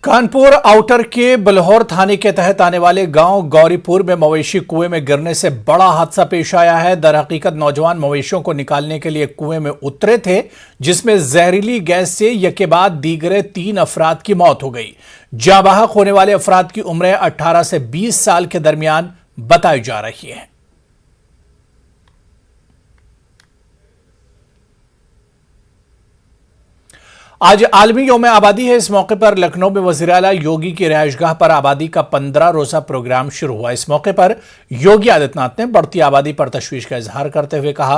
Kanpur outer के बलहौर थाने के तहत आने वाले गांव गौरीपुर में मवेशी कुएं में गिरने से बड़ा हादसा पेश आया है। दरहकीकत नौजवान मवेशियों को निकालने के लिए कुएं में उतरे थे, जिसमें जहरीली गैस से यके बाद दीगरे 3 अफराद की मौत हो गई। जाँ बहक होने वाले अफराद की उम्रें 18 से 20 साल के दरमियान बताई जा रही है। आज आलमी यौम आबादी है। इस मौके पर लखनऊ में वज़ीर-ए-आला योगी की रिहाइशगाह पर आबादी का 15 रोजा प्रोग्राम शुरू हुआ। इस मौके पर योगी आदित्यनाथ ने बढ़ती आबादी पर तशवीश का इजहार करते हुए कहा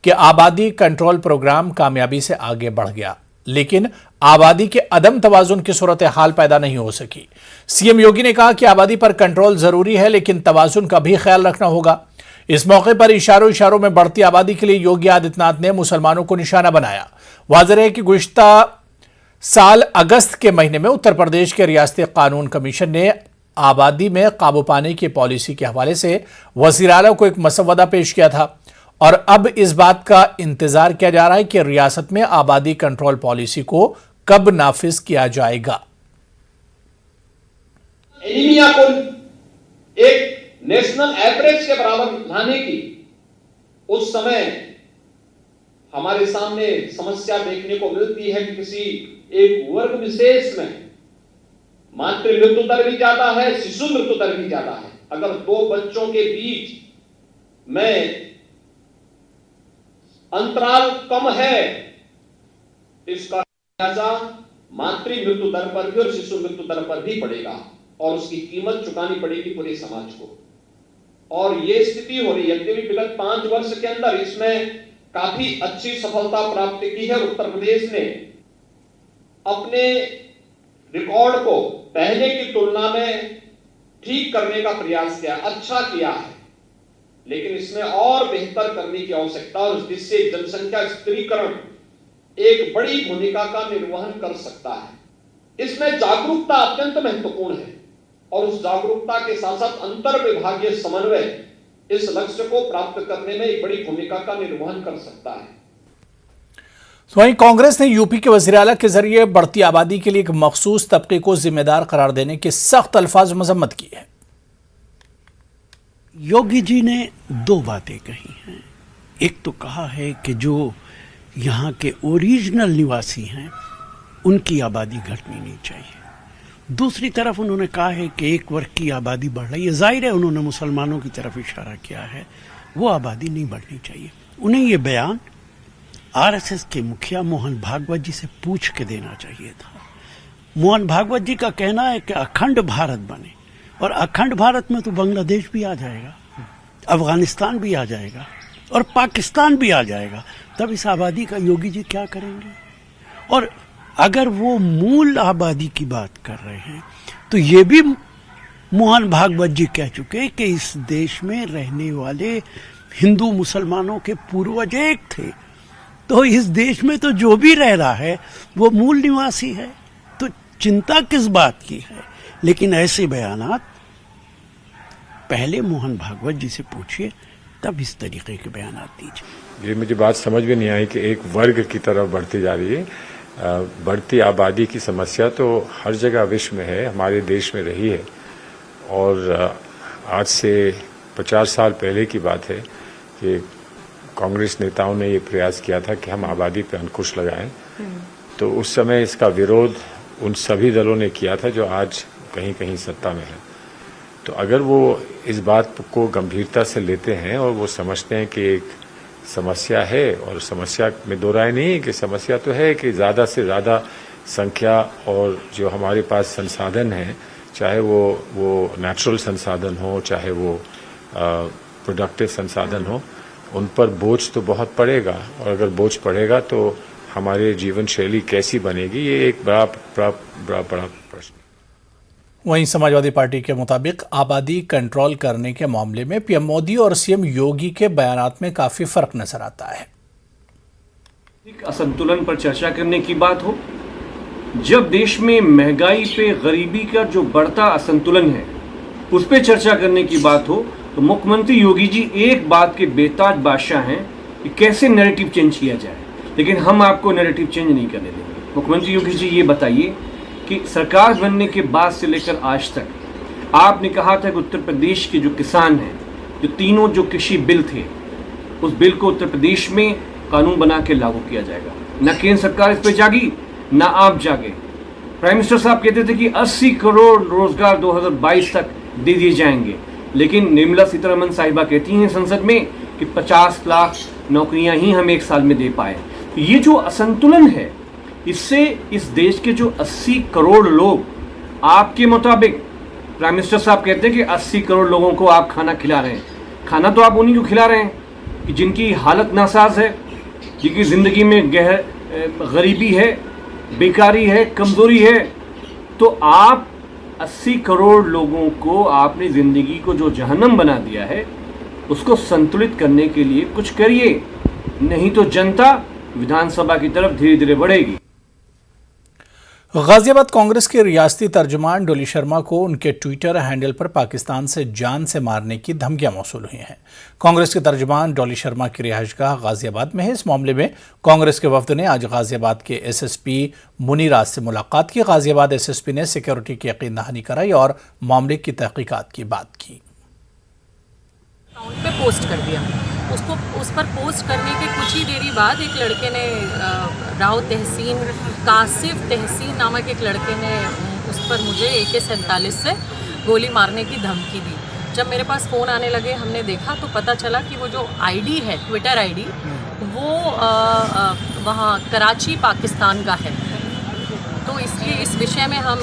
कि आबादी कंट्रोल प्रोग्राम कामयाबी से आगे बढ़ गया, लेकिन आबादी के अदम तवाजुन की सूरत हाल पैदा नहीं हो सकी। सीएम योगी ने कहा कि आबादी पर कंट्रोल जरूरी है, लेकिन तवाजुन का भी ख्याल रखना होगा। इस मौके पर इशारों में बढ़ती आबादी के लिए योगी आदित्यनाथ ने मुसलमानों को निशाना बनाया। वाज़ेह है कि गुज़िश्ता साल अगस्त के महीने में उत्तर प्रदेश के रियासती कानून कमीशन ने आबादी में काबू पाने की पॉलिसी के हवाले से वज़ीर-ए-आला को एक मसवदा पेश किया था और अब इस बात का इंतजार किया जा रहा है कि रियासत में आबादी कंट्रोल पॉलिसी को कब नाफिज किया जाएगा। एनीमिया को एक नेशनल एवरेज के बराबर लाने की उस समय हमारे सामने समस्या देखने को मिलती है कि किसी एक वर्ग विशेष में मातृ मृत्यु दर भी ज्यादा है, शिशु मृत्यु दर भी ज्यादा है। अगर 2 बच्चों के बीच में अंतराल कम है, इसका अंदाजा मातृ मृत्यु दर पर भी और शिशु मृत्यु दर पर भी पड़ेगा और उसकी कीमत चुकानी पड़ेगी पूरे समाज को। और ये स्थिति हो रही है। यद्यपि विगत 5 वर्ष के अंदर इसमें काफी अच्छी सफलता प्राप्त की है। उत्तर प्रदेश ने अपने रिकॉर्ड को पहले की तुलना में ठीक करने का प्रयास किया, अच्छा किया है, लेकिन इसमें और बेहतर करने की आवश्यकता और जिससे जनसंख्या स्थिरीकरण एक बड़ी भूमिका का निर्वहन कर सकता है। इसमें जागरूकता अत्यंत महत्वपूर्ण है और उस जागरूकता के साथ साथ अंतर विभागीय समन्वय इस लक्ष्य को प्राप्त करने में एक बड़ी भूमिका का निर्वहन कर सकता है। वहीं कांग्रेस ने यूपी के वज़ीर-ए-आला के जरिए बढ़ती आबादी के लिए एक मखसूस तबके को जिम्मेदार करार देने की सख्त अल्फाज मजम्मत की है। योगी जी ने 2 बातें कही हैं। एक तो कहा है कि जो यहाँ के ओरिजिनल निवासी हैं उनकी आबादी घटनी नहीं चाहिए। दूसरी तरफ उन्होंने कहा है कि एक वर्ग की आबादी बढ़ रही है। जाहिर है उन्होंने मुसलमानों की तरफ इशारा किया है, वो आबादी नहीं बढ़नी चाहिए। उन्हें ये बयान आरएसएस के मुखिया मोहन भागवत जी से पूछ के देना चाहिए था। मोहन भागवत जी का कहना है कि अखंड भारत बने, और अखंड भारत में तो बांग्लादेश भी आ जाएगा, अफगानिस्तान भी आ जाएगा और पाकिस्तान भी आ जाएगा। तब इस आबादी का योगी जी क्या करेंगे? और अगर वो मूल आबादी की बात कर रहे हैं तो ये भी मोहन भागवत जी कह चुके कि इस देश में रहने वाले हिंदू मुसलमानों के पूर्वज एक थे, तो इस देश में तो जो भी रह रहा है वो मूल निवासी है, तो चिंता किस बात की है? लेकिन ऐसे बयानात पहले मोहन भागवत जी से पूछिए, तब इस तरीके के बयानात दीजिए। ये मुझे बात समझ में नहीं आई कि एक वर्ग की तरफ बढ़ती जा रही है। बढ़ती आबादी की समस्या तो हर जगह विश्व में है, हमारे देश में रही है और आज से 50 साल पहले की बात है कि कांग्रेस नेताओं ने ये प्रयास किया था कि हम आबादी पर अंकुश लगाएं। तो उस समय इसका विरोध उन सभी दलों ने किया था जो आज कहीं कहीं सत्ता में है। तो अगर वो इस बात को गंभीरता से लेते हैं और वो समझते हैं कि एक समस्या है, और समस्या में दो राय नहीं है कि समस्या तो है कि ज़्यादा से ज़्यादा संख्या और जो हमारे पास संसाधन हैं, चाहे वो नेचुरल संसाधन हो, चाहे वो प्रोडक्टिव संसाधन हो, उन पर बोझ तो बहुत पड़ेगा। और अगर बोझ पड़ेगा तो हमारे जीवन शैली कैसी बनेगी, ये एक बड़ा प्रश्न। वहीं समाजवादी पार्टी के मुताबिक आबादी कंट्रोल करने के मामले में पीएम मोदी और सीएम योगी के बयानात में काफी फर्क नजर आता है। असंतुलन पर चर्चा करने की बात हो, जब देश में महंगाई पे गरीबी का जो बढ़ता असंतुलन है उस पे चर्चा करने की बात हो, तो मुख्यमंत्री योगी जी एक बात के बेताज बादशाह हैं कि कैसे नैरेटिव चेंज किया जाए, लेकिन हम आपको नैरेटिव चेंज नहीं करने देंगे। मुख्यमंत्री योगी जी ये बताइए कि सरकार बनने के बाद से लेकर आज तक आपने कहा था कि उत्तर प्रदेश के जो किसान हैं, जो तीनों जो कृषि बिल थे, उस बिल को उत्तर प्रदेश में कानून बना के लागू किया जाएगा। न केंद्र सरकार इस पर जागी, न आप जागे। प्राइम मिनिस्टर साहब कहते थे कि 80 करोड़ रोजगार 2022 तक दे दिए जाएंगे, लेकिन निर्मला सीतारमण साहिबा कहती हैं संसद में कि 50 लाख नौकरियां ही हम एक साल में दे पाए। तो ये जो असंतुलन है, इससे इस देश के जो 80 करोड़ लोग, आपके मुताबिक प्राइम मिनिस्टर साहब कहते हैं कि 80 करोड़ लोगों को आप खाना खिला रहे हैं। खाना तो आप उन्हीं को खिला रहे हैं कि जिनकी हालत नासाज है, जिनकी ज़िंदगी में गरीबी है, बेकारी है, कमज़ोरी है। तो आप 80 करोड़ लोगों को आपने ज़िंदगी को जो जहन्नम बना दिया है, उसको संतुलित करने के लिए कुछ करिए, नहीं तो जनता विधानसभा की तरफ धीरे धीरे बढ़ेगी। गाजियाबाद कांग्रेस के रियासती तर्जुमान डॉली शर्मा को उनके ट्विटर हैंडल पर पाकिस्तान से जान से मारने की धमकियां मौसूल हुई हैं। कांग्रेस के तर्जुमान डॉली शर्मा की रिहाइशगाह गाजियाबाद में है। इस मामले में कांग्रेस के वफद ने आज गाजियाबाद के एसएसपी मुनीराज से मुलाकात की। गाजियाबाद एसएसपी ने सिक्योरिटी की यकीन दहानी कराई और मामले की तहकीकात की बात की। अकाउंट पे पोस्ट कर दिया। उसको उस पर पोस्ट करने के कुछ ही देरी बाद एक लड़के ने राव तहसीन कासिफ तहसीन नामक एक लड़के ने उस पर मुझे AK-47 से गोली मारने की धमकी दी। जब मेरे पास फ़ोन आने लगे, हमने देखा तो पता चला कि वो जो आईडी है, ट्विटर आईडी, वो वहाँ कराची पाकिस्तान का है। तो इसलिए इस विषय में हम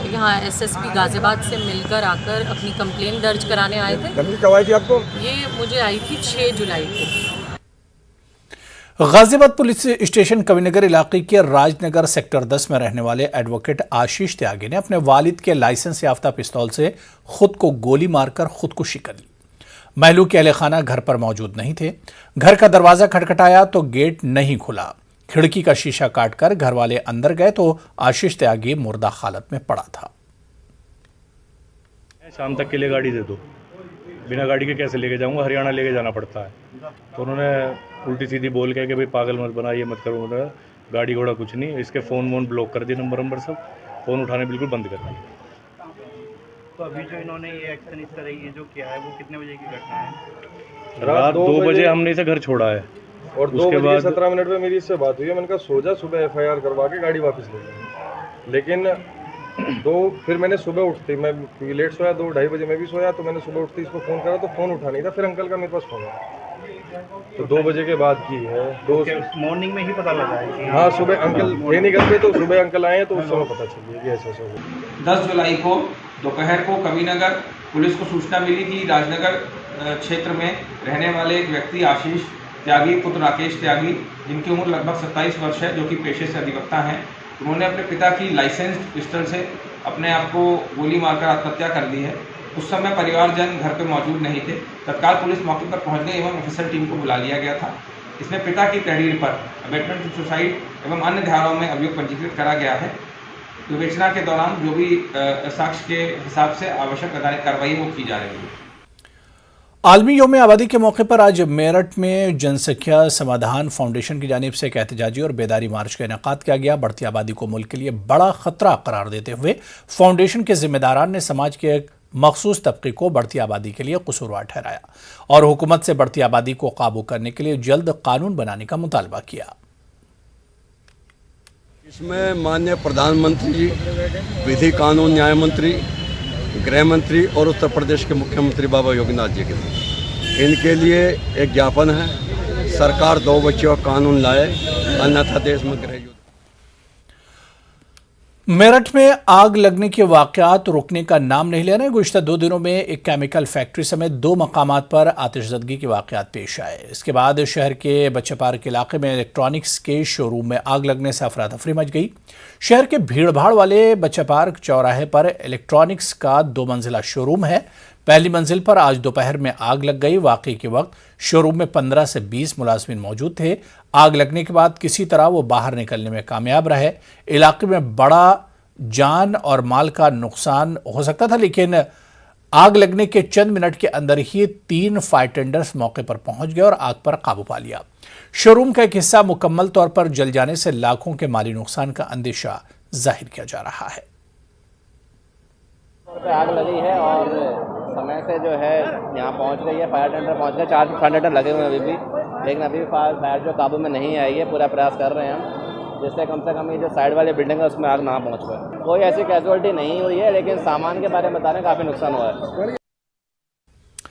यहाँ SSP गाजियाबाद से मिलकर आकर अपनी कंप्लेन दर्ज कराने आए थे। कब आई थी आपको? ये मुझे आई थी 6 जुलाई को। गाजियाबाद पुलिस स्टेशन कविनगर इलाके के राजनगर सेक्टर 10 में रहने वाले एडवोकेट आशीष त्यागी ने अपने वालिद के लाइसेंस याफ्ता पिस्तौल से खुद को गोली मारकर खुदकुशी कर ली। महलू के अहले खाना घर पर मौजूद नहीं थे। घर का दरवाजा खटखटाया तो गेट नहीं खुला। खिड़की का शीशा काटकर घर वाले अंदर गए तो आशीष त्यागी मुर्दा हालत में पड़ा था। शाम तक के लिए गाड़ी दे दो, बिना गाड़ी के कैसे लेके जाऊंगा, हरियाणा लेके जाना पड़ता है। तो उन्होंने उल्टी सीधी बोल के कि भाई पागल मत बना, ये मत करो, गाड़ी घोड़ा कुछ नहीं। इसके फ़ोन वोन ब्लॉक कर दिए, नंबर सब फ़ोन उठाने बिल्कुल बंद कर दिए। तो अभी जो इन्होंने ये एक्शन इस तरह ये जो किया है, वो कितने बजे की घटना है? रात 2 बजे हमने इसे घर छोड़ा है और 2:17 पे मेरी इससे बात हुई है। मैंने कहा सो जा, सुबह FIR करवा के गाड़ी वापस ले जाऊंगा। लेकिन फिर मैंने सुबह उठती, मैं लेट सोया, 2-2:30 बजे मैं भी सोया, तो मैंने सुबह उठती इसको फ़ोन करा तो फ़ोन उठा नहीं था। फिर अंकल का मेरे पास फ़ोन आया, तो 2 बजे के बाद की है। मॉर्निंग में ही पता लगा है कि हाँ, सुबह अंकल थे नहीं घर पे, तो सुबह अंकल आए तो उस समय पता चल गया कि ऐसा हो गया। 10 जुलाई को दोपहर को कविनगर पुलिस को सूचना मिली थी, राजनगर क्षेत्र में रहने वाले एक व्यक्ति आशीष त्यागी पुत्र राकेश त्यागी, जिनकी उम्र लगभग 27 वर्ष है, जो कि पेशे से अधिवक्ता हैं, उन्होंने अपने पिता की लाइसेंस पिस्टल से अपने आप को गोली मारकर आत्महत्या कर दी है। उस समय परिवारजन घर पे मौजूद नहीं थे। तत्काल पुलिस मौके पर पहुंच गई एवं ऑफिसर टीम को बुला लिया गया था। इसमें पिता की तहरीर पर अबेटमेंट टू सुसाइड एवं अन्य धाराओं में अभियोग पंजीकृत करा गया है। विवेचना के दौरान जो भी साक्ष्य के हिसाब से आवश्यक अदालती कार्रवाई वो की जा रही है। आलमी योम आबादी के मौके पर आज मेरठ में जनसंख्या समाधान फाउंडेशन की जानिब से एक एहतजाजी और बेदारी मार्च का इनेकाद किया गया। बढ़ती आबादी को मुल्क के लिए बड़ा खतरा करार देते हुए फाउंडेशन के जिम्मेदारान ने समाज के एक मखसूस तबके को बढ़ती आबादी के लिए कसूरवार ठहराया और हुकूमत से बढ़ती आबादी को काबू करने के लिए जल्द कानून बनाने का मुतालबा किया। इसमें माननीय प्रधानमंत्री जी, विधि कानून न्याय मंत्री, गृह मंत्री और उत्तर प्रदेश के मुख्यमंत्री बाबा योगीनाथ जी के लिए इनके लिए एक ज्ञापन है। सरकार 2 बच्चों का कानून लाए, अन्यथा देश में गृह युद्ध। मेरठ में आग लगने के वाकयात रुकने का नाम नहीं ले रहे। गुज़िश्ता 2 दिनों में एक केमिकल फैक्ट्री समेत 2 मकामात पर आतिशज़दगी के वाकयात पेश आए। इसके बाद शहर के बच्चे पार्क इलाके में इलेक्ट्रॉनिक्स के शोरूम में आग लगने से अफरा तफरी मच गई। शहर के भीड़भाड़ वाले बच्चे पार्क चौराहे पर इलेक्ट्रॉनिक्स का 2 मंजिला शोरूम है। पहली मंजिल पर आज दोपहर में आग लग गई। वाकई के वक्त शोरूम में 15 से 20 मुलाजमिन मौजूद थे। आग लगने के बाद किसी तरह वो बाहर निकलने में कामयाब रहे। इलाके में बड़ा जान और माल का नुकसान हो सकता था, लेकिन आग लगने के चंद मिनट के अंदर ही 3 फायर टेंडर्स मौके पर पहुंच गए और आग पर काबू पा लिया। शोरूम का एक हिस्सा मुकम्मल तौर पर जल जाने से लाखों के माली नुकसान का अंदेशा जाहिर किया जा रहा है। पे आग लगी है और समय से जो है यहाँ पहुँच गई है, फायर टेंडर पहुँच गए, 4 फायर टेंडर लगे हुए हैं अभी भी, लेकिन अभी फायर जो काबू में नहीं आई है। पूरा प्रयास कर रहे हैं हम, जिससे कम से कम ये जो साइड वाली बिल्डिंग है उसमें आग ना पहुँच पाए। कोई ऐसी कैजुअलिटी नहीं हुई है, लेकिन सामान के बारे में बता रहे हैं काफ़ी नुकसान हुआ है।